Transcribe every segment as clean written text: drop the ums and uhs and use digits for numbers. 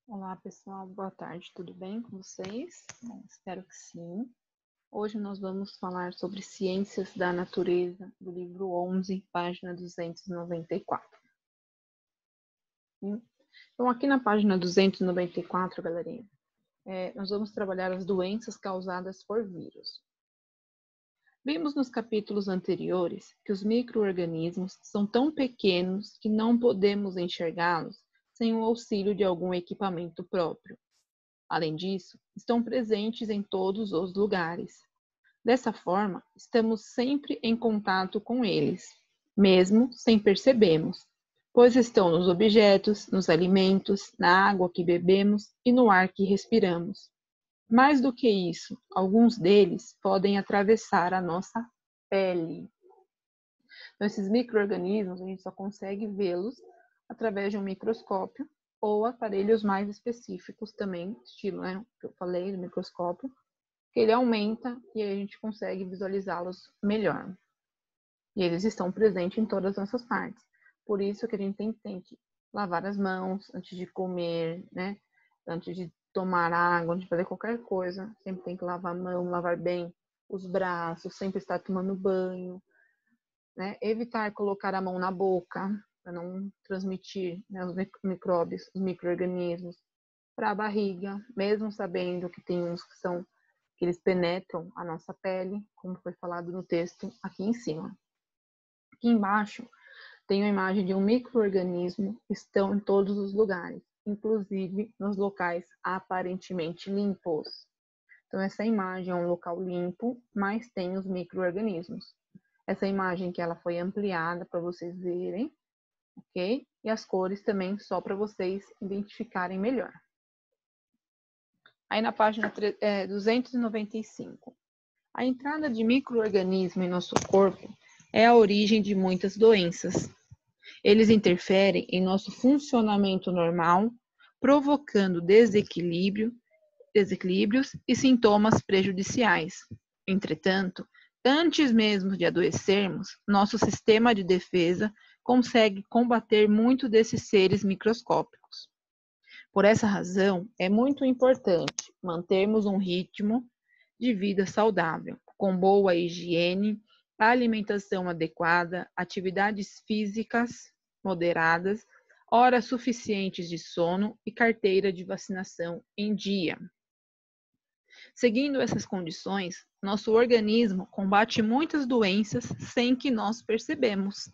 Olá, pessoal. Boa tarde. Tudo bem com vocês? Bom, espero que sim. Hoje nós vamos falar sobre Ciências da Natureza, do livro 11, página 294. Então, aqui na página 294, galerinha, nós vamos trabalhar as doenças causadas por vírus. Vimos nos capítulos anteriores que os micro-organismos são tão pequenos que não podemos enxergá-los sem o auxílio de algum equipamento próprio. Além disso, estão presentes em todos os lugares. Dessa forma, estamos sempre em contato com eles, mesmo sem percebermos, pois estão nos objetos, nos alimentos, na água que bebemos e no ar que respiramos. Mais do que isso, alguns deles podem atravessar a nossa pele. Então, esses micro-organismos, a gente só consegue vê-los através de um microscópio ou aparelhos mais específicos também, estilo, que eu falei, do microscópio, que ele aumenta e aí a gente consegue visualizá-los melhor. E eles estão presentes em todas as nossas partes. Por isso que a gente tem que lavar as mãos antes de comer, né? Antes de tomar água, antes de fazer qualquer coisa, sempre tem que lavar a mão, lavar bem os braços, sempre estar tomando banho, né? Evitar colocar a mão na boca, para não transmitir, né, os micróbios, os micro-organismos, para a barriga, mesmo sabendo que tem uns que eles penetram a nossa pele, como foi falado no texto aqui em cima. Aqui embaixo tem a imagem de um micro-organismo que estão em todos os lugares, inclusive nos locais aparentemente limpos. Então, essa imagem é um local limpo, mas tem os micro-organismos. Essa imagem que ela foi ampliada para vocês verem, ok? E as cores também só para vocês identificarem melhor. Aí na página 295. A entrada de micro-organismo em nosso corpo é a origem de muitas doenças. Eles interferem em nosso funcionamento normal, provocando desequilíbrios e sintomas prejudiciais. Entretanto, antes mesmo de adoecermos, nosso sistema de defesa consegue combater muito desses seres microscópicos. Por essa razão, é muito importante mantermos um ritmo de vida saudável, com boa higiene, alimentação adequada, atividades físicas moderadas, horas suficientes de sono e carteira de vacinação em dia. Seguindo essas condições, nosso organismo combate muitas doenças sem que nós percebemos.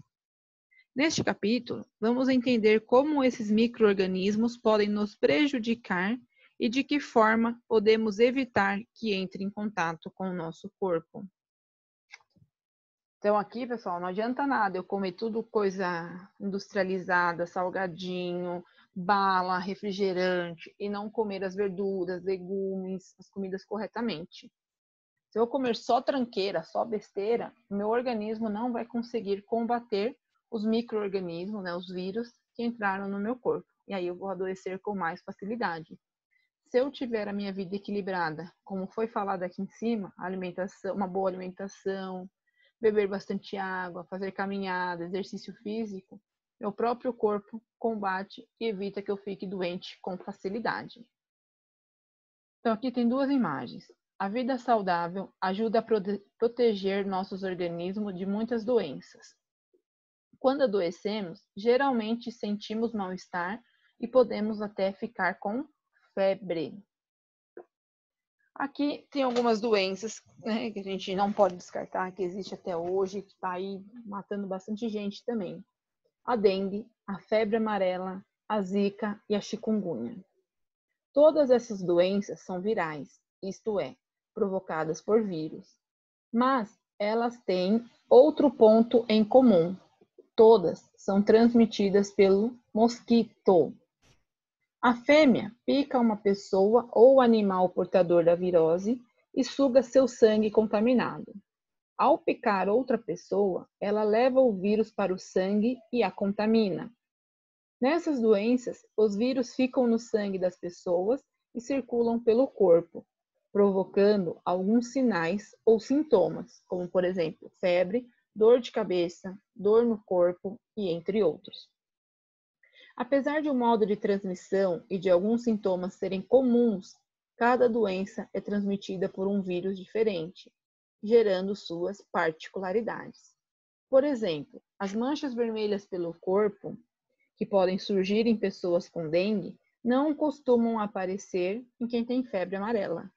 Neste capítulo, vamos entender como esses micro-organismos podem nos prejudicar e de que forma podemos evitar que entre em contato com o nosso corpo. Então aqui, pessoal, não adianta nada eu comer tudo coisa industrializada, salgadinho, bala, refrigerante e não comer as verduras, legumes, as comidas corretamente. Se eu comer só tranqueira, só besteira, meu organismo não vai conseguir combater os micro-organismos, né, os vírus que entraram no meu corpo. E aí eu vou adoecer com mais facilidade. Se eu tiver a minha vida equilibrada, como foi falado aqui em cima, alimentação, uma boa alimentação, beber bastante água, fazer caminhada, exercício físico, meu próprio corpo combate e evita que eu fique doente com facilidade. Então aqui tem duas imagens. A vida saudável ajuda a proteger nossos organismos de muitas doenças. Quando adoecemos, geralmente sentimos mal-estar e podemos até ficar com febre. Aqui tem algumas doenças, né, que a gente não pode descartar, que existe até hoje, que está aí matando bastante gente também. A dengue, a febre amarela, a zika e a chikungunya. Todas essas doenças são virais, isto é, provocadas por vírus. Mas elas têm outro ponto em comum. Todas são transmitidas pelo mosquito. A fêmea pica uma pessoa ou animal portador da virose e suga seu sangue contaminado. Ao picar outra pessoa, ela leva o vírus para o sangue e a contamina. Nessas doenças, os vírus ficam no sangue das pessoas e circulam pelo corpo, provocando alguns sinais ou sintomas, como, por exemplo, febre, dor de cabeça, dor no corpo e entre outros. Apesar de um modo de transmissão e de alguns sintomas serem comuns, cada doença é transmitida por um vírus diferente, gerando suas particularidades. Por exemplo, as manchas vermelhas pelo corpo, que podem surgir em pessoas com dengue, não costumam aparecer em quem tem febre amarela.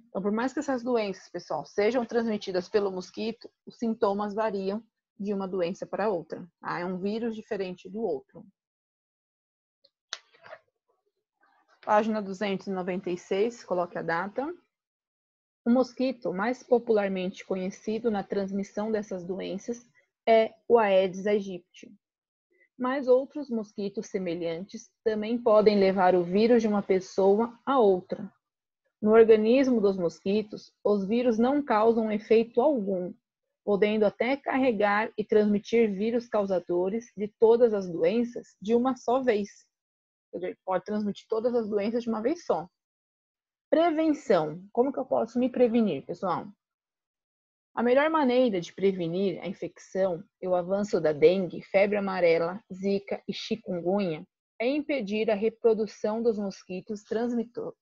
Então, por mais que essas doenças, pessoal, sejam transmitidas pelo mosquito, os sintomas variam de uma doença para outra. É um vírus diferente do outro. Página 296, coloque a data. O mosquito mais popularmente conhecido na transmissão dessas doenças é o Aedes aegypti. Mas outros mosquitos semelhantes também podem levar o vírus de uma pessoa a outra. No organismo dos mosquitos, os vírus não causam efeito algum, podendo até carregar e transmitir vírus causadores de todas as doenças de uma só vez. Ele pode transmitir todas as doenças de uma vez só. Prevenção. Como que eu posso me prevenir, pessoal? A melhor maneira de prevenir a infecção e o avanço da dengue, febre amarela, zika e chikungunya é impedir a reprodução dos mosquitos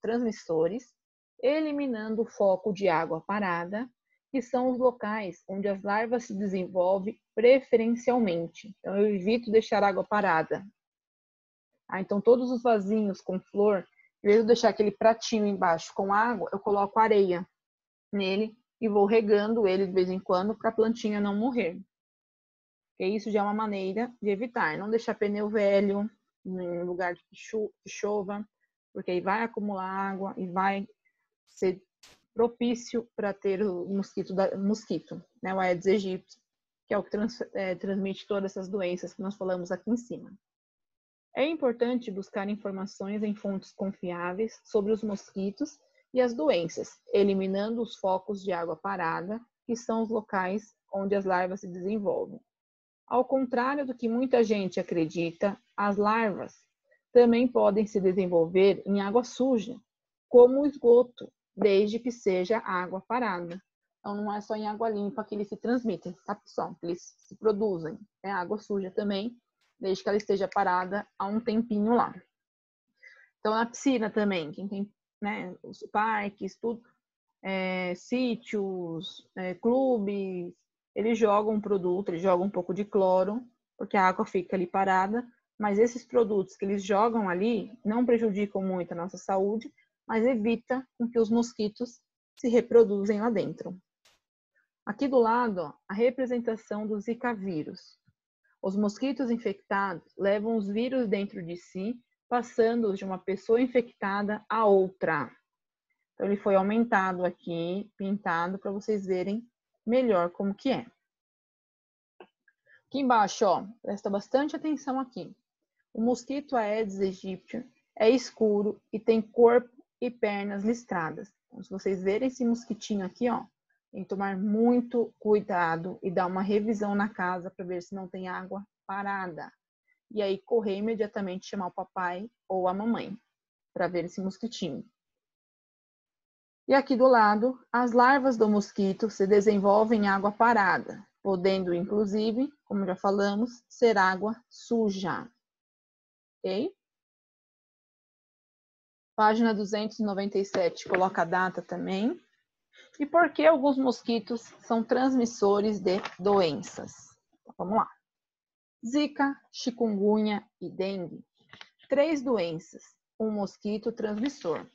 transmissores, eliminando o foco de água parada, que são os locais onde as larvas se desenvolvem preferencialmente. Então, eu evito deixar água parada. Então, todos os vasinhos com flor, em vez de deixar aquele pratinho embaixo com água, eu coloco areia nele e vou regando ele de vez em quando para a plantinha não morrer. E isso já é uma maneira de evitar. Não deixar pneu velho em lugar que chova, porque aí vai acumular água e vai ser propício para ter o mosquito, né, o Aedes aegypti, que é o que transmite todas essas doenças que nós falamos aqui em cima. É importante buscar informações em fontes confiáveis sobre os mosquitos e as doenças, eliminando os focos de água parada, que são os locais onde as larvas se desenvolvem. Ao contrário do que muita gente acredita, as larvas também podem se desenvolver em água suja, como o esgoto, desde que seja água parada. Então, não é só em água limpa que eles se transmitem, tá, pessoal? Eles se produzem. É água suja também, desde que ela esteja parada há um tempinho lá. Então, na piscina também, quem tem, né, os parques, tudo, sítios, clubes, eles jogam um produto, eles jogam um pouco de cloro, porque a água fica ali parada, mas esses produtos que eles jogam ali não prejudicam muito a nossa saúde, mas evita com que os mosquitos se reproduzem lá dentro. Aqui do lado, ó, a representação do Zika vírus. Os mosquitos infectados levam os vírus dentro de si, passando-os de uma pessoa infectada a outra. Então, ele foi aumentado aqui, pintado, para vocês verem melhor como que é. Aqui embaixo, ó, presta bastante atenção aqui. O mosquito Aedes aegypti é escuro e tem corpo e pernas listradas. Então, se vocês verem esse mosquitinho aqui, ó, tem que tomar muito cuidado e dar uma revisão na casa para ver se não tem água parada. E aí, correr imediatamente, chamar o papai ou a mamãe para ver esse mosquitinho. E aqui do lado, as larvas do mosquito se desenvolvem em água parada, podendo, inclusive, como já falamos, ser água suja. Ok? Página 297, coloca a data também. E por que alguns mosquitos são transmissores de doenças? Então, vamos lá. Zika, chikungunya e dengue. 3 doenças, um mosquito transmissor.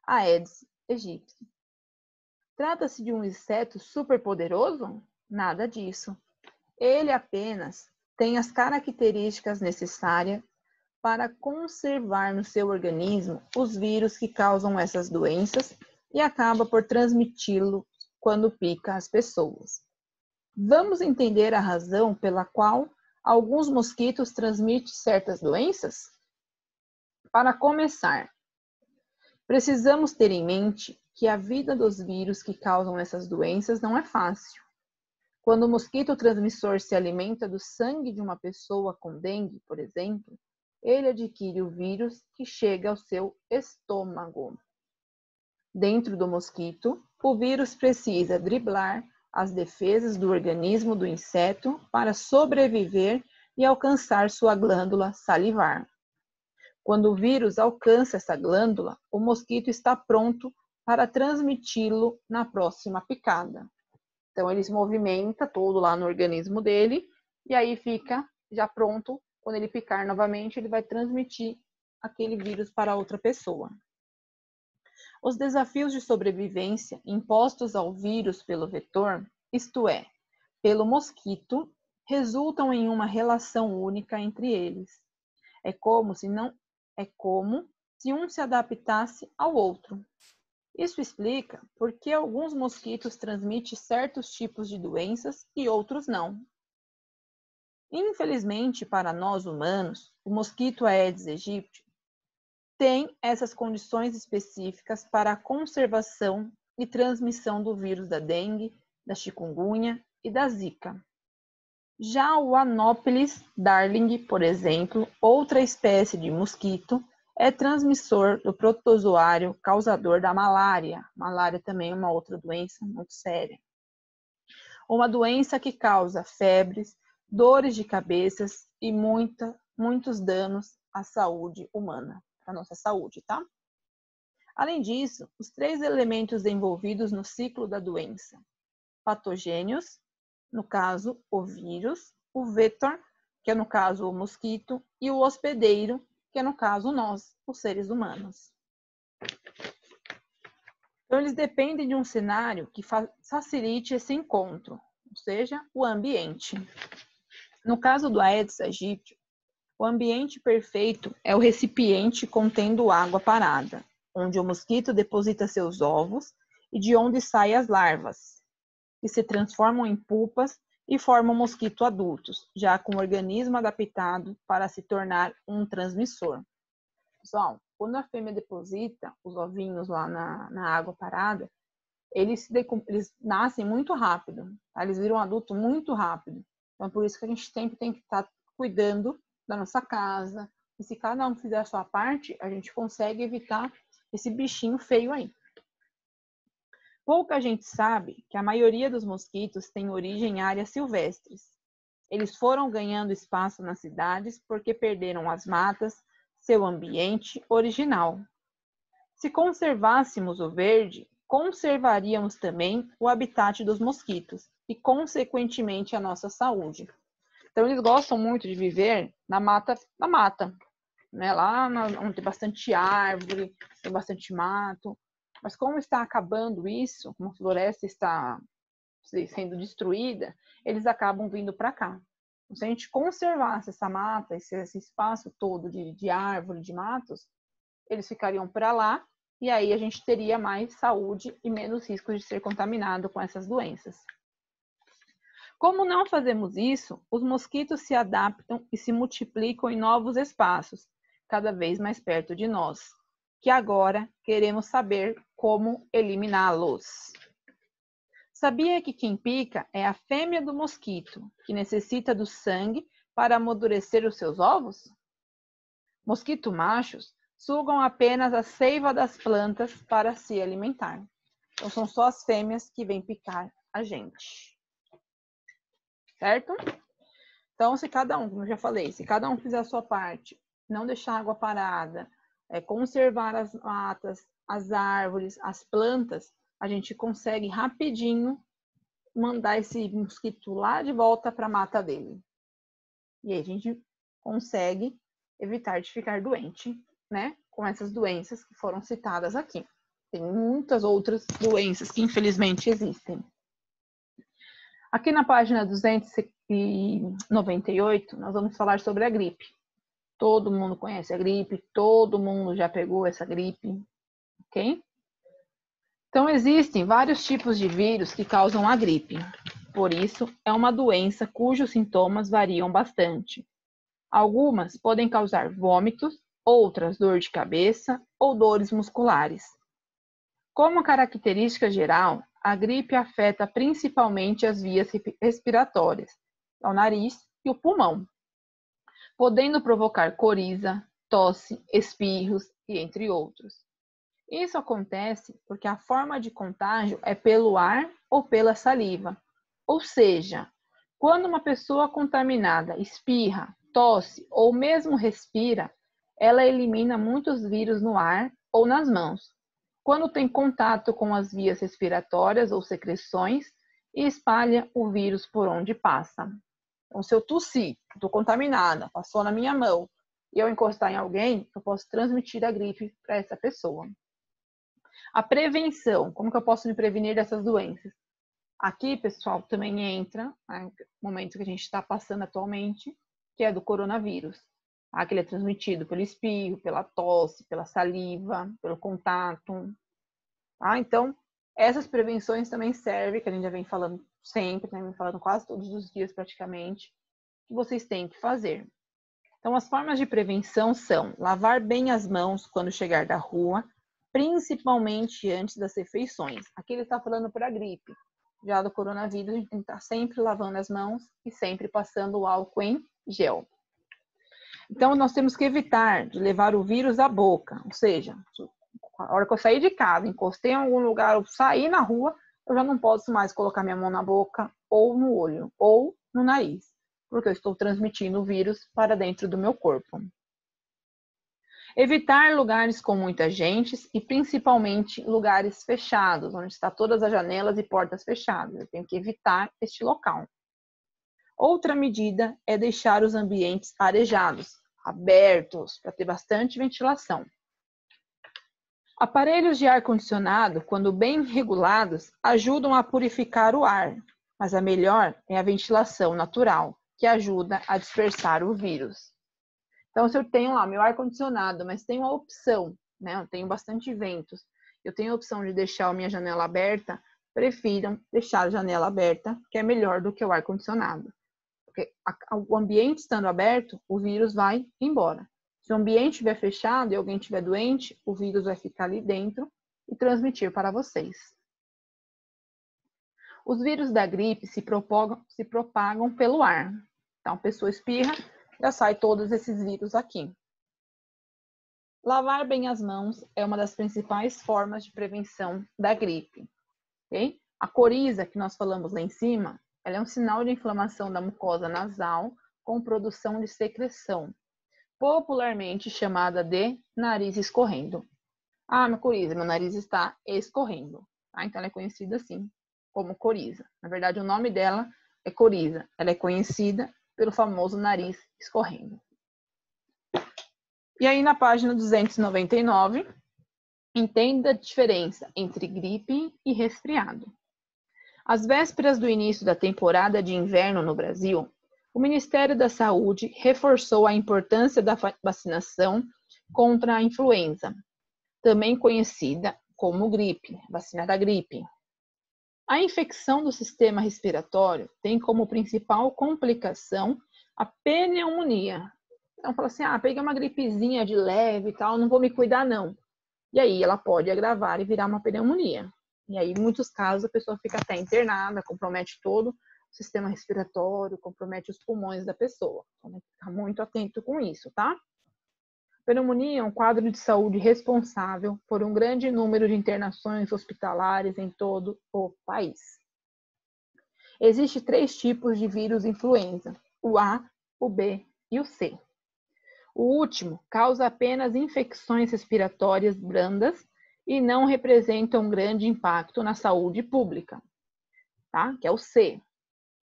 Aedes aegypti. Trata-se de um inseto superpoderoso? Nada disso. Ele apenas tem as características necessárias para conservar no seu organismo os vírus que causam essas doenças e acaba por transmiti-lo quando pica as pessoas. Vamos entender a razão pela qual alguns mosquitos transmitem certas doenças? Para começar, precisamos ter em mente que a vida dos vírus que causam essas doenças não é fácil. Quando o mosquito transmissor se alimenta do sangue de uma pessoa com dengue, por exemplo, ele adquire o vírus que chega ao seu estômago. Dentro do mosquito, o vírus precisa driblar as defesas do organismo do inseto para sobreviver e alcançar sua glândula salivar. Quando o vírus alcança essa glândula, o mosquito está pronto para transmiti-lo na próxima picada. Então, ele se movimenta todo lá no organismo dele e aí fica já pronto. Quando ele picar novamente, ele vai transmitir aquele vírus para outra pessoa. Os desafios de sobrevivência impostos ao vírus pelo vetor, isto é, pelo mosquito, resultam em uma relação única entre eles. É como se um se adaptasse ao outro. Isso explica por que alguns mosquitos transmitem certos tipos de doenças e outros não. Infelizmente, para nós humanos, o mosquito Aedes aegypti tem essas condições específicas para a conservação e transmissão do vírus da dengue, da chikungunya e da zika. Já o Anopheles darling, por exemplo, outra espécie de mosquito, é transmissor do protozoário causador da malária. Malária também é uma outra doença muito séria. Uma doença que causa febres, dores de cabeça e muitos danos à saúde humana, à nossa saúde, tá? Além disso, os 3 elementos envolvidos no ciclo da doença: patogênios, no caso, o vírus, o vetor, que é no caso o mosquito, e o hospedeiro, que é no caso nós, os seres humanos. Então, eles dependem de um cenário que facilite esse encontro, ou seja, o ambiente. No caso do Aedes aegypti, o ambiente perfeito é o recipiente contendo água parada, onde o mosquito deposita seus ovos e de onde saem as larvas, que se transformam em pupas e formam mosquitos adultos, já com o organismo adaptado para se tornar um transmissor. Pessoal, quando a fêmea deposita os ovinhos lá na água parada, eles nascem muito rápido, tá? Eles viram adulto muito rápido. Então, por isso que a gente sempre tem que estar cuidando da nossa casa. E se cada um fizer a sua parte, a gente consegue evitar esse bichinho feio aí. Pouca gente sabe que a maioria dos mosquitos tem origem em áreas silvestres. Eles foram ganhando espaço nas cidades porque perderam as matas, seu ambiente original. Se conservássemos o verde, conservaríamos também o habitat dos mosquitos e, consequentemente, a nossa saúde. Então, eles gostam muito de viver na mata, né? Lá onde tem bastante árvore, tem bastante mato. Mas como está acabando isso, como a floresta está sendo destruída, eles acabam vindo para cá. Então, se a gente conservasse essa mata, esse espaço todo de árvore, de matos, eles ficariam para lá e aí a gente teria mais saúde e menos risco de ser contaminado com essas doenças. Como não fazemos isso, os mosquitos se adaptam e se multiplicam em novos espaços, cada vez mais perto de nós, que agora queremos saber como eliminá-los. Sabia que quem pica é a fêmea do mosquito, que necessita do sangue para amadurecer os seus ovos? Mosquitos machos sugam apenas a seiva das plantas para se alimentar. Então, são só as fêmeas que vêm picar a gente. Certo? Então, se cada um, como eu já falei, se cada um fizer a sua parte, não deixar água parada, conservar as matas, as árvores, as plantas, a gente consegue rapidinho mandar esse mosquito lá de volta para a mata dele. E aí a gente consegue evitar de ficar doente, né? Com essas doenças que foram citadas aqui. Tem muitas outras doenças que infelizmente existem. Aqui na página 298, nós vamos falar sobre a gripe. Todo mundo conhece a gripe, todo mundo já pegou essa gripe, ok? Então, existem vários tipos de vírus que causam a gripe. Por isso, é uma doença cujos sintomas variam bastante. Algumas podem causar vômitos, outras dor de cabeça ou dores musculares. Como característica geral, a gripe afeta principalmente as vias respiratórias, o nariz e o pulmão, podendo provocar coriza, tosse, espirros e entre outros. Isso acontece porque a forma de contágio é pelo ar ou pela saliva. Ou seja, quando uma pessoa contaminada espirra, tosse ou mesmo respira, Ela elimina muitos vírus no ar ou nas mãos, quando tem contato com as vias respiratórias ou secreções e espalha o vírus por onde passa. Então, se eu tossir, estou contaminada, passou na minha mão, e eu encostar em alguém, eu posso transmitir a gripe para essa pessoa. A prevenção, como que eu posso me prevenir dessas doenças? Aqui, pessoal, também entra o momento que a gente está passando atualmente, que é do coronavírus. Que ele é transmitido pelo espirro, pela tosse, pela saliva, pelo contato. Então, essas prevenções também servem, que a gente já vem falando sempre, né, vem falando quase todos os dias praticamente, que vocês têm que fazer. Então, as formas de prevenção são lavar bem as mãos quando chegar da rua, principalmente antes das refeições. Aqui ele está falando para a gripe. Já do coronavírus, a gente tem que estar sempre lavando as mãos e sempre passando o álcool em gel. Então, nós temos que evitar de levar o vírus à boca. Ou seja, a hora que eu sair de casa, encostei em algum lugar, ou sair na rua, eu já não posso mais colocar minha mão na boca, ou no olho, ou no nariz, porque eu estou transmitindo o vírus para dentro do meu corpo. Evitar lugares com muita gente e principalmente lugares fechados, onde está todas as janelas e portas fechadas. Eu tenho que evitar este local. Outra medida é deixar os ambientes arejados, abertos, para ter bastante ventilação. Aparelhos de ar-condicionado, quando bem regulados, ajudam a purificar o ar, mas a melhor é a ventilação natural, que ajuda a dispersar o vírus. Então, se eu tenho lá meu ar-condicionado, mas tenho a opção, né? Eu tenho bastante ventos, eu tenho a opção de deixar a minha janela aberta, prefiram deixar a janela aberta, que é melhor do que o ar-condicionado. Porque o ambiente estando aberto, o vírus vai embora. Se o ambiente estiver fechado e alguém estiver doente, o vírus vai ficar ali dentro e transmitir para vocês. Os vírus da gripe se propagam pelo ar. Então, a pessoa espirra, já sai todos esses vírus aqui. Lavar bem as mãos é uma das principais formas de prevenção da gripe. Okay? A coriza, que nós falamos lá em cima, ela é um sinal de inflamação da mucosa nasal com produção de secreção, popularmente chamada de nariz escorrendo. Minha coriza, meu nariz está escorrendo. Então, ela é conhecida assim, como coriza. Na verdade, o nome dela é coriza. Ela é conhecida pelo famoso nariz escorrendo. E aí, na página 299, entenda a diferença entre gripe e resfriado. Às vésperas do início da temporada de inverno no Brasil, o Ministério da Saúde reforçou a importância da vacinação contra a influenza, também conhecida como gripe, vacina da gripe. A infecção do sistema respiratório tem como principal complicação a pneumonia. Então, fala assim, peguei uma gripezinha de leve e tal, não vou me cuidar não. E aí ela pode agravar e virar uma pneumonia. E aí, em muitos casos, a pessoa fica até internada, compromete todo o sistema respiratório, compromete os pulmões da pessoa. Então, tem que ficar muito atento com isso, tá? Pneumonia é um quadro de saúde responsável por um grande número de internações hospitalares em todo o país. Existem 3 tipos de vírus influenza, o A, o B e o C. O último causa apenas infecções respiratórias brandas e não representa um grande impacto na saúde pública, tá? Que é o C.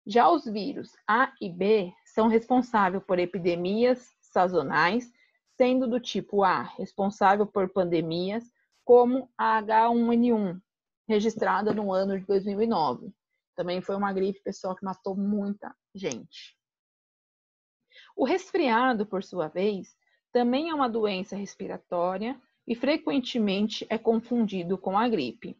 Já os vírus A e B são responsáveis por epidemias sazonais, sendo do tipo A responsável por pandemias, como a H1N1, registrada no ano de 2009. Também foi uma gripe, pessoal, que matou muita gente. O resfriado, por sua vez, também é uma doença respiratória e frequentemente é confundido com a gripe.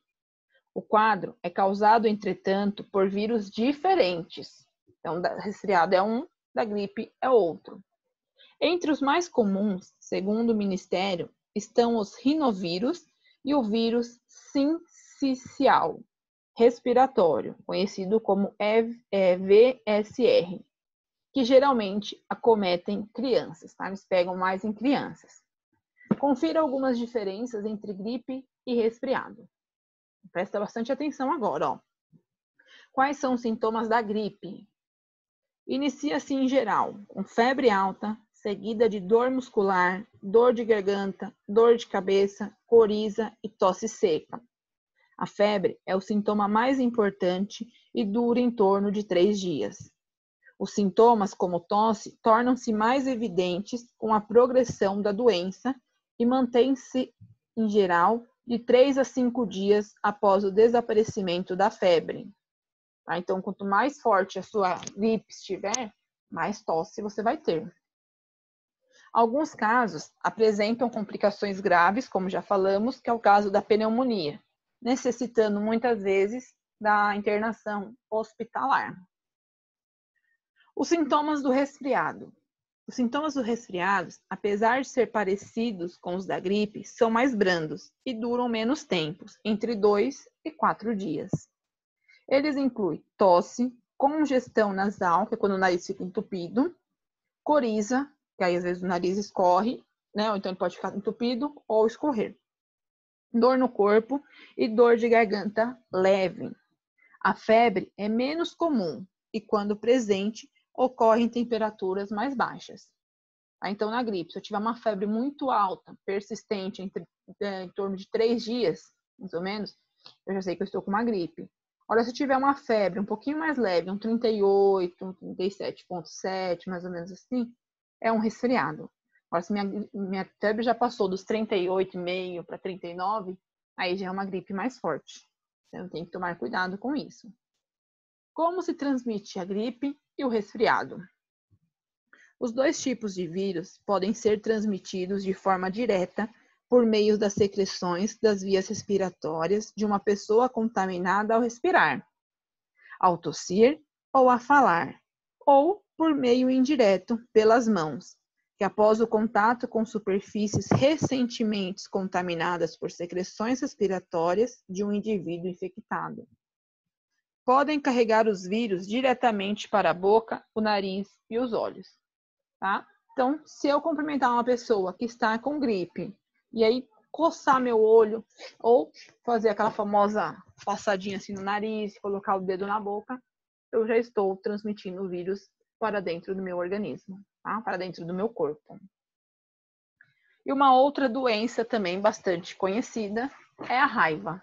O quadro é causado, entretanto, por vírus diferentes. Então, o resfriado é um, da gripe é outro. Entre os mais comuns, segundo o Ministério, estão os rinovírus e o vírus sincicial respiratório, conhecido como VSR, que geralmente acometem crianças, tá? Eles pegam mais em crianças. Confira algumas diferenças entre gripe e resfriado. Presta bastante atenção agora, ó. Quais são os sintomas da gripe? Inicia-se em geral com febre alta, seguida de dor muscular, dor de garganta, dor de cabeça, coriza e tosse seca. A febre é o sintoma mais importante e dura em torno de 3 dias. Os sintomas, como tosse, tornam-se mais evidentes com a progressão da doença e mantêm-se, em geral, de 3 a 5 dias após o desaparecimento da febre. Tá? Então, quanto mais forte a sua gripe estiver, mais tosse você vai ter. Alguns casos apresentam complicações graves, como já falamos, que é o caso da pneumonia, necessitando muitas vezes da internação hospitalar. Os sintomas do resfriado. Os sintomas do resfriado, apesar de ser parecidos com os da gripe, são mais brandos e duram menos tempo, entre 2 e 4 dias. Eles incluem tosse, congestão nasal, que é quando o nariz fica entupido, coriza, que aí às vezes o nariz escorre, né? Ou então ele pode ficar entupido ou escorrer. Dor no corpo e dor de garganta leve. A febre é menos comum e, quando presente, ocorre em temperaturas mais baixas. Então, na gripe, se eu tiver uma febre muito alta, persistente, em torno de 3 dias, mais ou menos, eu já sei que eu estou com uma gripe. Olha, se eu tiver uma febre um pouquinho mais leve, um 38, um 37,7, mais ou menos assim, é um resfriado. Agora, se minha febre já passou dos 38,5 para 39, aí já é uma gripe mais forte. Então, tem que tomar cuidado com isso. Como se transmite a gripe e o resfriado? Os dois tipos de vírus podem ser transmitidos de forma direta por meio das secreções das vias respiratórias de uma pessoa contaminada ao respirar, ao tossir ou a falar, ou por meio indireto pelas mãos, que após o contato com superfícies recentemente contaminadas por secreções respiratórias de um indivíduo infectado. Podem carregar os vírus diretamente para a boca, o nariz e os olhos. Tá? Então, se eu cumprimentar uma pessoa que está com gripe e aí coçar meu olho ou fazer aquela famosa passadinha assim no nariz, colocar o dedo na boca, eu já estou transmitindo o vírus para dentro do meu organismo, tá? Para dentro do meu corpo. E uma outra doença também bastante conhecida é a raiva.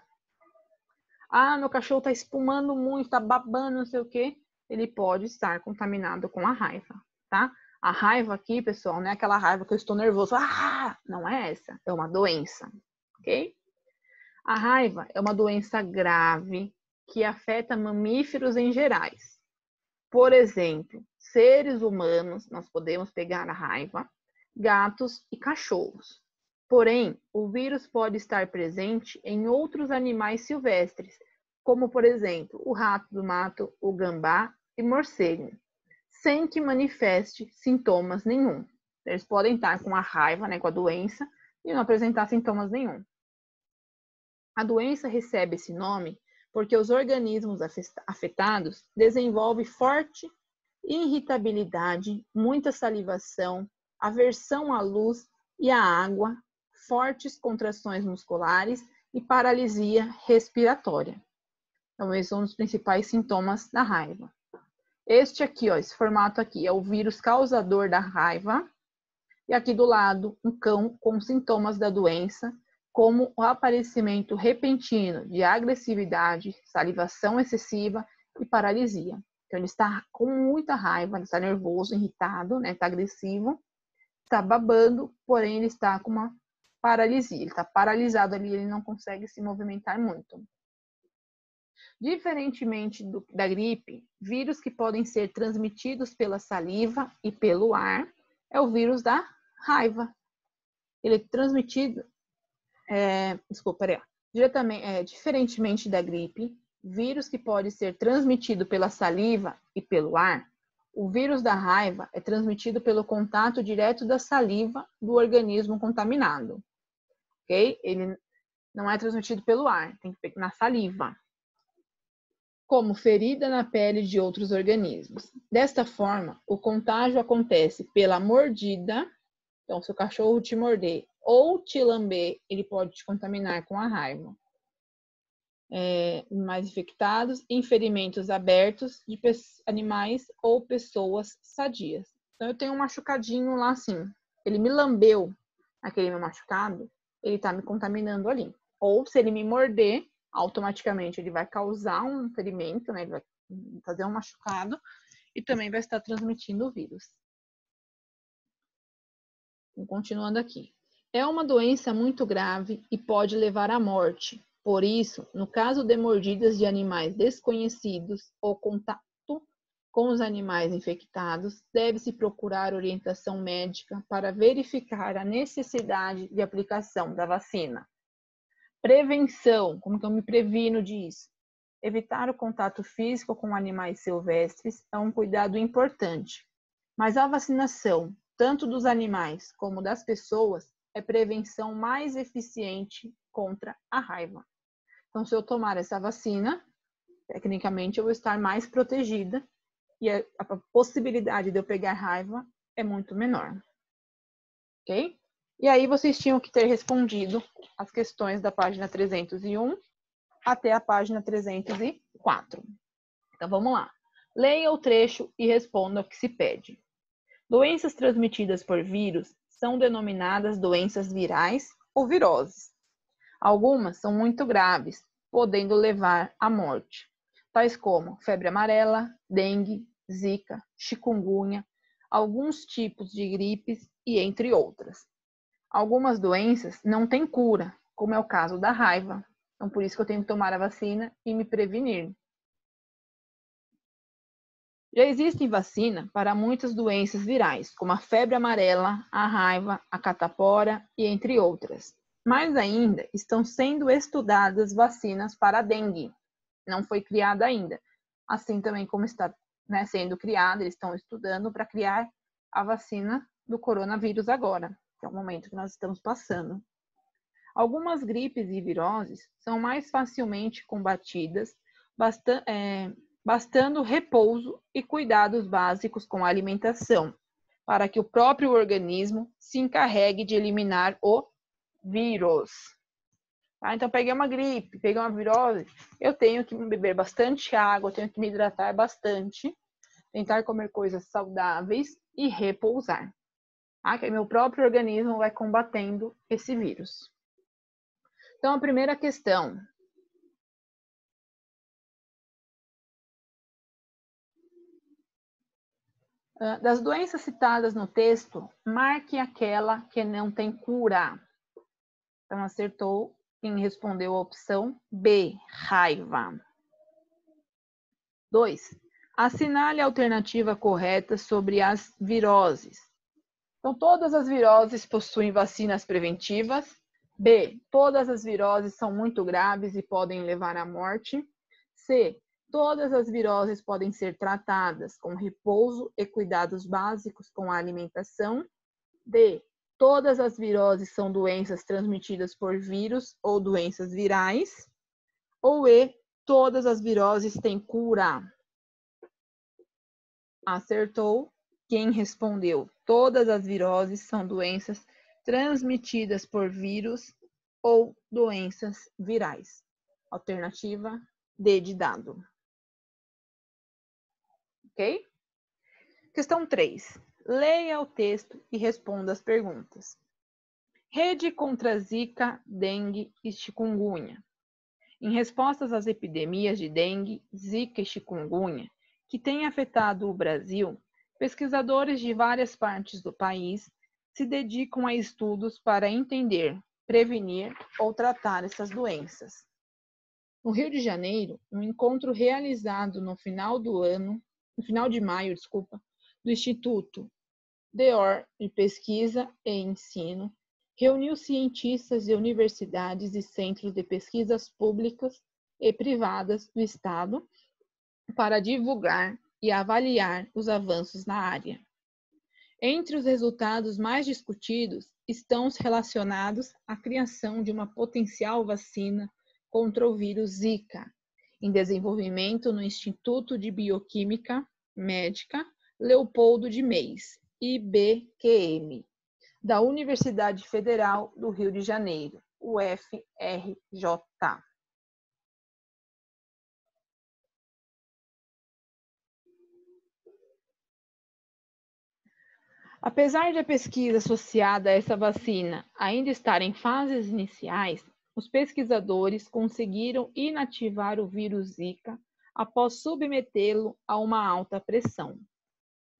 Ah, meu cachorro está espumando muito, está babando, não sei o quê. Ele pode estar contaminado com a raiva, tá? A raiva aqui, pessoal, não é aquela raiva que eu estou nervoso. Ah, não é essa. É uma doença, ok? A raiva é uma doença grave que afeta mamíferos em gerais. Por exemplo, seres humanos, nós podemos pegar a raiva, gatos e cachorros. Porém, o vírus pode estar presente em outros animais silvestres, como, por exemplo, o rato do mato, o gambá e morcego, sem que manifeste sintomas nenhum. Eles podem estar com a raiva, né, com a doença, e não apresentar sintomas nenhum. A doença recebe esse nome porque os organismos afetados desenvolvem forte irritabilidade, muita salivação, aversão à luz e à água, fortes contrações musculares e paralisia respiratória. Então, esses são os principais sintomas da raiva. Este aqui, ó, esse formato aqui, é o vírus causador da raiva. E aqui do lado, um cão com sintomas da doença, como o aparecimento repentino de agressividade, salivação excessiva e paralisia. Então, ele está com muita raiva, ele está nervoso, irritado, né? Está agressivo, está babando, porém ele está com uma paralisia. Ele está paralisado ali, ele não consegue se movimentar muito. Diferentemente da gripe, vírus que podem ser transmitidos pela saliva e pelo ar é o vírus da raiva. Ele é transmitido, diferentemente da gripe, vírus que pode ser transmitido pela saliva e pelo ar, o vírus da raiva é transmitido pelo contato direto da saliva do organismo contaminado. Ok? Ele não é transmitido pelo ar, tem que ser na saliva. Como ferida na pele de outros organismos. Desta forma, o contágio acontece pela mordida. Então, se o cachorro te morder ou te lamber, ele pode te contaminar com a raiva. Mais infectados, em ferimentos abertos de animais ou pessoas sadias. Então, eu tenho um machucadinho lá assim. Ele me lambeu aquele meu machucado, ele está me contaminando ali. Ou se ele me morder, automaticamente ele vai causar um ferimento, né? Ele vai fazer um machucado e também vai estar transmitindo o vírus. Então, continuando aqui. É uma doença muito grave e pode levar à morte. Por isso, no caso de mordidas de animais desconhecidos ou contato com os animais infectados, deve-se procurar orientação médica para verificar a necessidade de aplicação da vacina. Prevenção, como que eu me previno disso? Evitar o contato físico com animais silvestres é um cuidado importante, mas a vacinação, tanto dos animais como das pessoas, é prevenção mais eficiente contra a raiva. Então, se eu tomar essa vacina, tecnicamente eu vou estar mais protegida e a possibilidade de eu pegar raiva é muito menor. Ok? E aí vocês tinham que ter respondido as questões da página 301 até a página 304. Então vamos lá. Leia o trecho e responda o que se pede. Doenças transmitidas por vírus são denominadas doenças virais ou viroses. Algumas são muito graves, podendo levar à morte, tais como febre amarela, dengue, zika, chikungunya, alguns tipos de gripes e entre outras. Algumas doenças não têm cura, como é o caso da raiva. Então, por isso que eu tenho que tomar a vacina e me prevenir. Já existe vacina para muitas doenças virais, como a febre amarela, a raiva, a catapora e entre outras. Mas ainda estão sendo estudadas vacinas para a dengue. Não foi criada ainda. Assim também como está, né, sendo criada, eles estão estudando para criar a vacina do coronavírus agora, que é o momento que nós estamos passando. Algumas gripes e viroses são mais facilmente combatidas, bastando repouso e cuidados básicos com a alimentação, para que o próprio organismo se encarregue de eliminar o vírus. Tá? Então, peguei uma gripe, peguei uma virose, eu tenho que beber bastante água, eu tenho que me hidratar bastante, tentar comer coisas saudáveis e repousar. Tá? Que meu próprio organismo vai combatendo esse vírus. Então, a primeira questão. Das doenças citadas no texto, marque aquela que não tem cura. Então, acertou quem respondeu a opção B, raiva. 2. Assinale a alternativa correta sobre as viroses. Então, todas as viroses possuem vacinas preventivas. B. Todas as viroses são muito graves e podem levar à morte. C. Todas as viroses podem ser tratadas com repouso e cuidados básicos com a alimentação. D. Todas as viroses são doenças transmitidas por vírus ou doenças virais. Ou E. Todas as viroses têm cura. Acertou quem respondeu. Todas as viroses são doenças transmitidas por vírus ou doenças virais. Alternativa D de dado. Ok? Questão 3. Leia o texto e responda as perguntas. Rede contra Zika, dengue e chikungunya. Em respostas às epidemias de dengue, zika e chikungunya, que têm afetado o Brasil, pesquisadores de várias partes do país se dedicam a estudos para entender, prevenir ou tratar essas doenças. No Rio de Janeiro, um encontro realizado no final de maio, do Instituto DEOR de Pesquisa e Ensino, reuniu cientistas de universidades e centros de pesquisas públicas e privadas do Estado para divulgar e avaliar os avanços na área. Entre os resultados mais discutidos estão os relacionados à criação de uma potencial vacina contra o vírus Zika, em desenvolvimento no Instituto de Bioquímica Médica Leopoldo de Meis, IBQM, da Universidade Federal do Rio de Janeiro, UFRJ. Apesar de a pesquisa associada a essa vacina ainda estar em fases iniciais, os pesquisadores conseguiram inativar o vírus Zika após submetê-lo a uma alta pressão.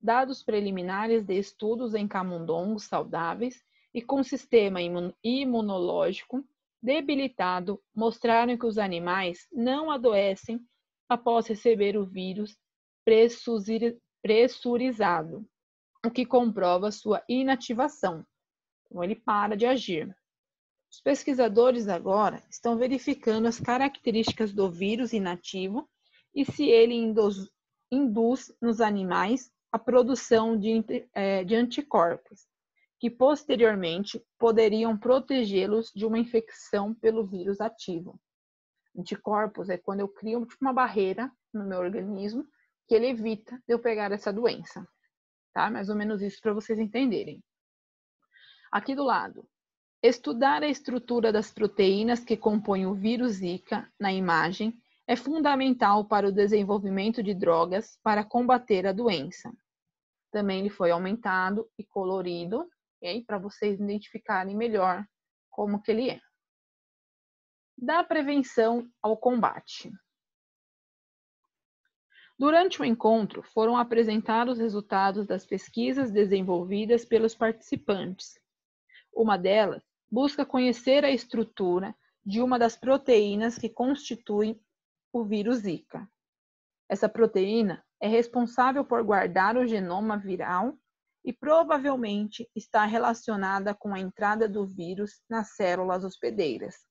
Dados preliminares de estudos em camundongos saudáveis e com sistema imunológico debilitado mostraram que os animais não adoecem após receber o vírus pressurizado, o que comprova sua inativação. Então, ele para de agir. Os pesquisadores agora estão verificando as características do vírus inativo e se ele induz nos animais a produção de anticorpos, que posteriormente poderiam protegê-los de uma infecção pelo vírus ativo. Anticorpos é quando eu crio uma barreira no meu organismo que ele evita de eu pegar essa doença. Tá? Mais ou menos isso para vocês entenderem. Aqui do lado, estudar a estrutura das proteínas que compõem o vírus Zika na imagem é fundamental para o desenvolvimento de drogas para combater a doença. Também ele foi aumentado e colorido, okay? Para vocês identificarem melhor como que ele é. Da prevenção ao combate. Durante o encontro, foram apresentados os resultados das pesquisas desenvolvidas pelos participantes. Uma delas busca conhecer a estrutura de uma das proteínas que constituem o vírus Zika. Essa proteína é responsável por guardar o genoma viral e provavelmente está relacionada com a entrada do vírus nas células hospedeiras,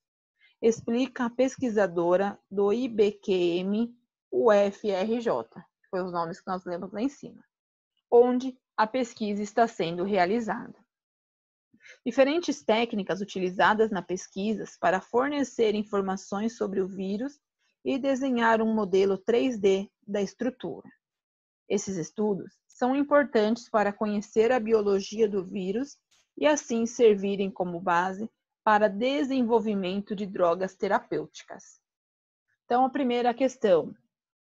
explica a pesquisadora do IBQM UFRJ, que foi os nomes que nós lemos lá em cima, onde a pesquisa está sendo realizada. Diferentes técnicas utilizadas na pesquisa para fornecer informações sobre o vírus e desenhar um modelo 3D da estrutura. Esses estudos são importantes para conhecer a biologia do vírus e assim servirem como base para desenvolvimento de drogas terapêuticas. Então, a primeira questão: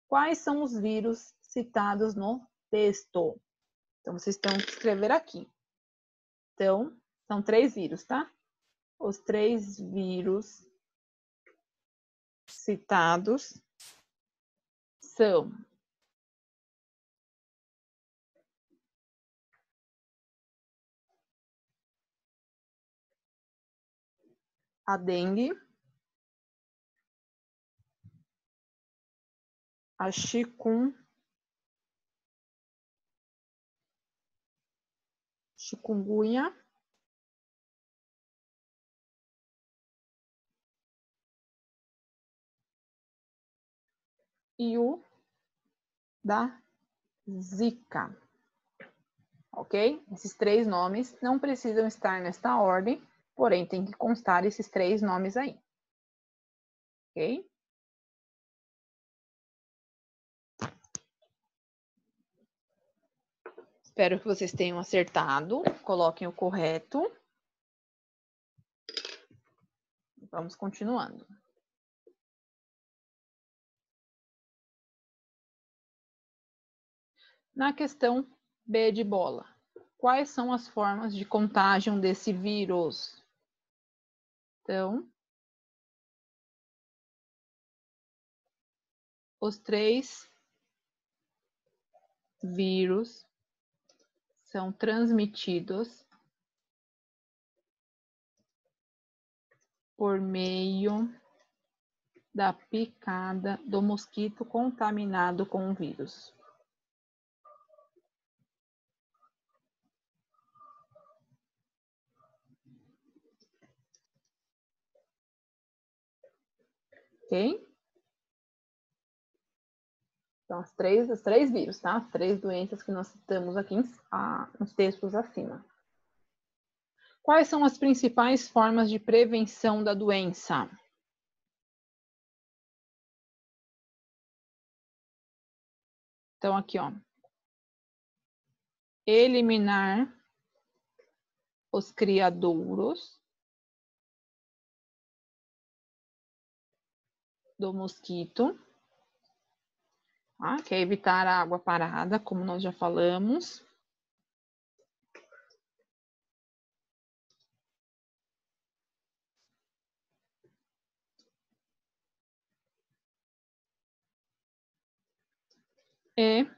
quais são os vírus citados no texto? Então, vocês têm que escrever aqui. Então, são 3 vírus, tá? Os 3 vírus citados são a dengue, a chikungunya, e o da Zika. Ok? Esses 3 nomes não precisam estar nesta ordem, porém tem que constar esses 3 nomes aí. Ok? Espero que vocês tenham acertado. Coloquem o correto. Vamos continuando. Na questão B de bola, quais são as formas de contágio desse vírus? Então, os 3 vírus são transmitidos por meio da picada do mosquito contaminado com o vírus. Ok? Então, os três vírus, tá? As 3 doenças que nós citamos aqui nos textos acima. Quais são as principais formas de prevenção da doença? Então, aqui, ó. Eliminar os criadouros do mosquito, tá? Que é evitar a água parada, como nós já falamos. e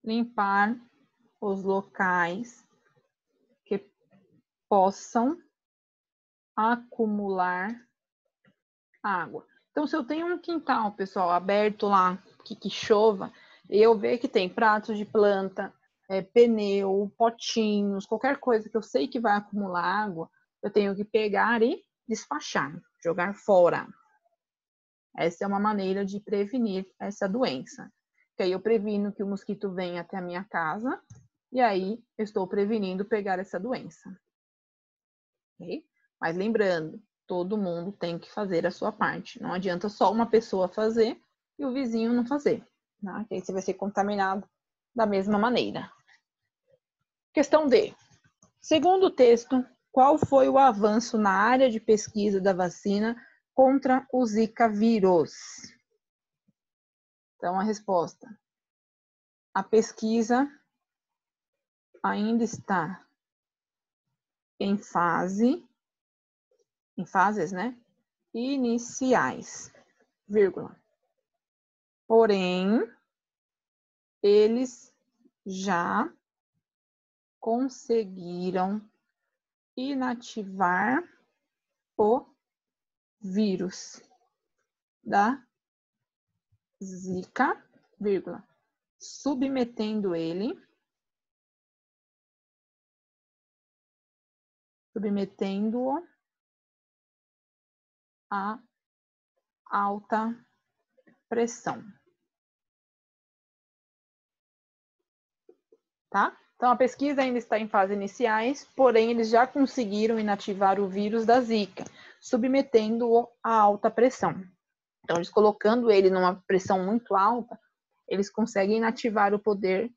limpar os locais que possam acumular água. Então, se eu tenho um quintal, pessoal, aberto lá, que chova, e eu ver que tem pratos de planta, pneu, potinhos, qualquer coisa que eu sei que vai acumular água, eu tenho que pegar e despachar, jogar fora. Essa é uma maneira de prevenir essa doença. Que aí eu previno que o mosquito venha até a minha casa, e aí eu estou prevenindo pegar essa doença. Okay? Mas lembrando, todo mundo tem que fazer a sua parte. Não adianta só uma pessoa fazer e o vizinho não fazer. Tá? Que aí você vai ser contaminado da mesma maneira. Questão D. Segundo o texto, qual foi o avanço na área de pesquisa da vacina contra o Zika vírus? Então, a resposta. A pesquisa ainda está em fases, né? Iniciais, vírgula. Porém, eles já conseguiram inativar o vírus da Zika, vírgula, submetendo-o a alta pressão. Tá? Então, a pesquisa ainda está em fases iniciais, porém, eles já conseguiram inativar o vírus da Zika, submetendo-o a alta pressão. Então, eles colocando ele numa pressão muito alta, eles conseguem inativar o poder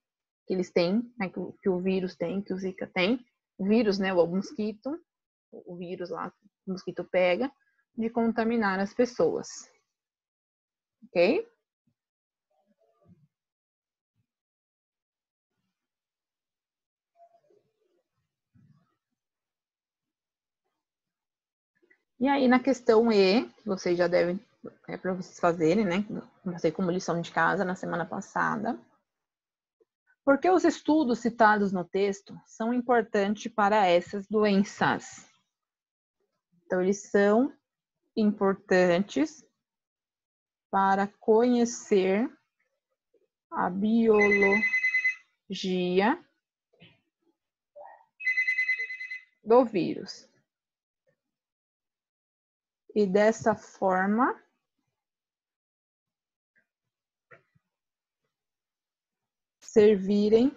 que eles têm, né, que o vírus tem, que o Zika tem. O vírus, né, o mosquito, o vírus lá, o mosquito pega, de contaminar as pessoas. Ok? E aí, na questão E, que vocês já devem, para vocês fazerem, né? Passei como lição de casa na semana passada. Por que os estudos citados no texto são importantes para essas doenças? Então, eles são importantes para conhecer a biologia do vírus. E dessa forma, servirem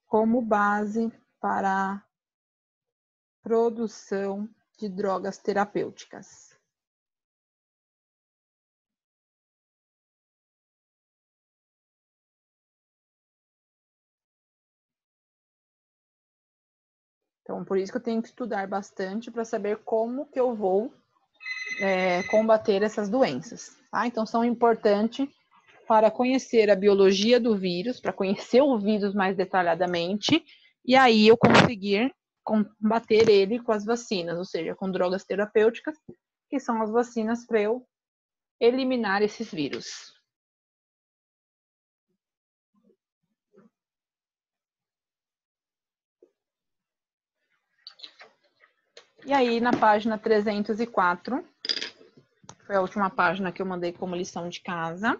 como base para a produção de drogas terapêuticas. Então, por isso que eu tenho que estudar bastante para saber como que eu vou combater essas doenças. Tá? Então, são importantes para conhecer a biologia do vírus, para conhecer o vírus mais detalhadamente, e aí eu conseguir combater ele com as vacinas, ou seja, com drogas terapêuticas, que são as vacinas para eu eliminar esses vírus. E aí, na página 304, foi a última página que eu mandei como lição de casa.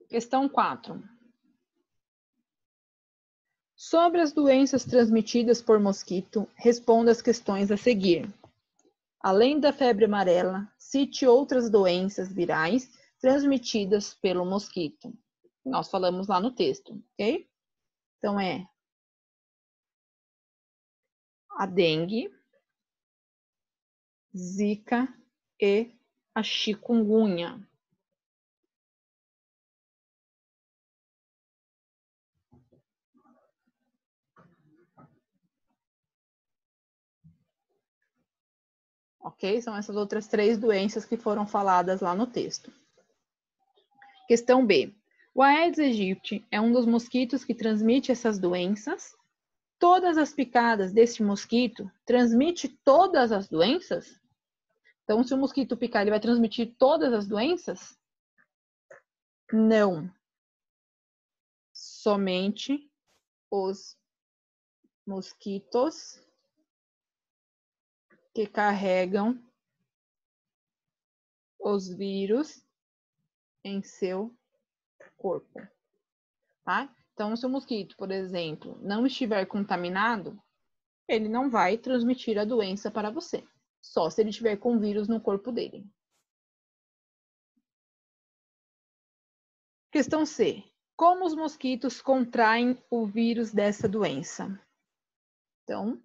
Questão 4. Sobre as doenças transmitidas por mosquito, responda as questões a seguir. Além da febre amarela, cite outras doenças virais transmitidas pelo mosquito. Nós falamos lá no texto, ok? Então, a dengue, Zika e a chikungunya. Ok? São essas outras 3 doenças que foram faladas lá no texto. Questão B. O Aedes aegypti é um dos mosquitos que transmite essas doenças? Todas as picadas deste mosquito transmite todas as doenças? Então, se o mosquito picar, ele vai transmitir todas as doenças? Não. Somente os mosquitos que carregam os vírus em seu corpo, tá? Então, se o mosquito, por exemplo, não estiver contaminado, ele não vai transmitir a doença para você, só se ele estiver com vírus no corpo dele. Questão C. Como os mosquitos contraem o vírus dessa doença? Então,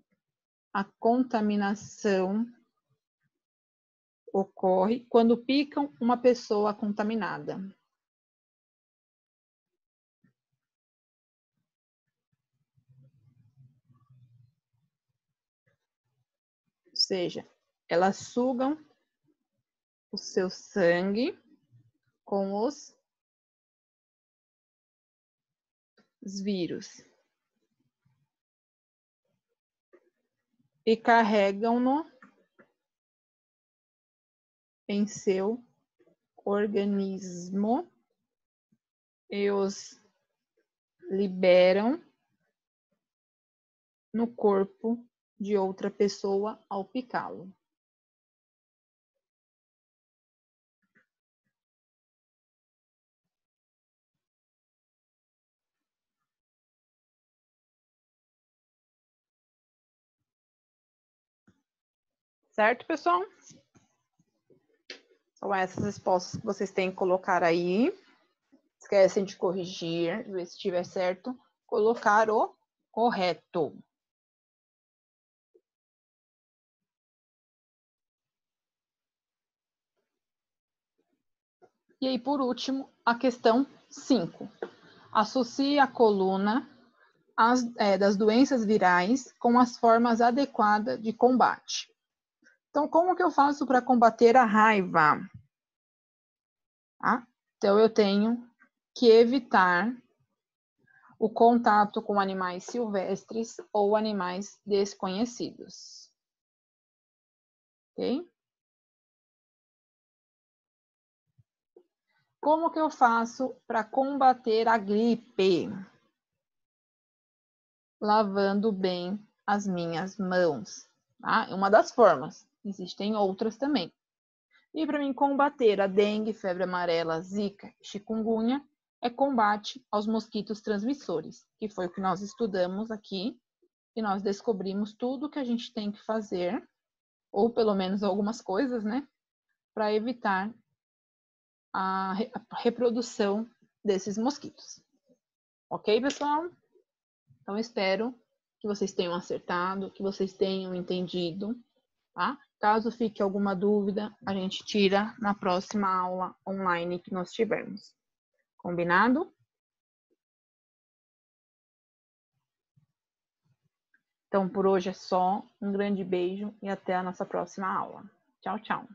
a contaminação ocorre quando picam uma pessoa contaminada. Ou seja, elas sugam o seu sangue com os vírus e carregam-no em seu organismo e os liberam no corpo de outra pessoa ao picá-lo. Certo, pessoal? São essas respostas que vocês têm que colocar aí. Esquecem de corrigir, ver se estiver certo. Colocar o correto. E aí, por último, a questão 5. Associe a coluna das doenças virais com as formas adequadas de combate. Então, como que eu faço para combater a raiva? Tá? Então, eu tenho que evitar o contato com animais silvestres ou animais desconhecidos. Ok? Como que eu faço para combater a gripe? Lavando bem as minhas mãos. Tá? É uma das formas. Existem outras também. E para mim combater a dengue, febre amarela, zika, chikungunya, é combate aos mosquitos transmissores, que foi o que nós estudamos aqui, e nós descobrimos tudo que a gente tem que fazer, ou pelo menos algumas coisas, né, para evitar a reprodução desses mosquitos. Ok, pessoal? Então, espero que vocês tenham acertado, que vocês tenham entendido, tá? Caso fique alguma dúvida, a gente tira na próxima aula online que nós tivermos. Combinado? Então, por hoje é só. Um grande beijo e até a nossa próxima aula. Tchau, tchau.